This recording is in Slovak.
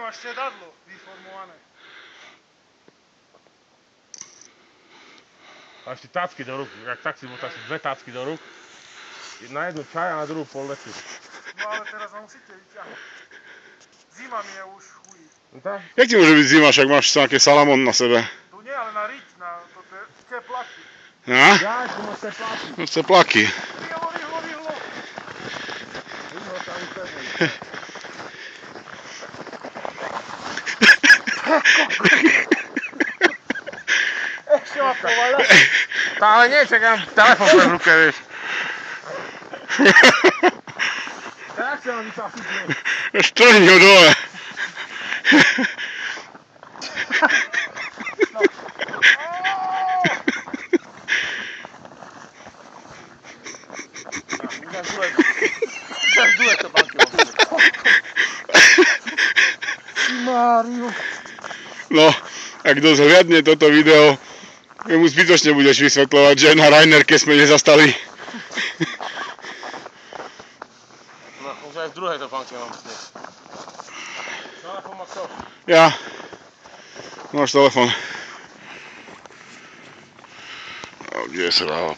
máš sedadlo vyformované. A ešte tácky do rúk, jak tak si botáš dve tácky do rúk. Na jednu čaj a na druhú pol letu. No ale teraz ho musíte vyťahnuť. Zima mi je už chuj. No tak? Jak ti môže byť zima, však máš nejaké salamón na sebe? Tu nie, ale na riť, na teplaky. Ja? Ja, tu máš tepláky. Chce plaky. Rýchlo. Rýchlo tam tebe. Ešte ma povaľa. Ale nie, čakám telefon pre v ruke, vieš. Tak sa vám vypasíte. Štrhni ho dole. Ukáž dule to, banky. Máriu. No, ak kto zhliadne toto video, mu zbytočne budeš vysvetľovať, že na Rainerke sme nezastali. No, už aj v druhej to banky mám dnes. Telefon má kto? Ja. Máš telefon. Kde sa dáva?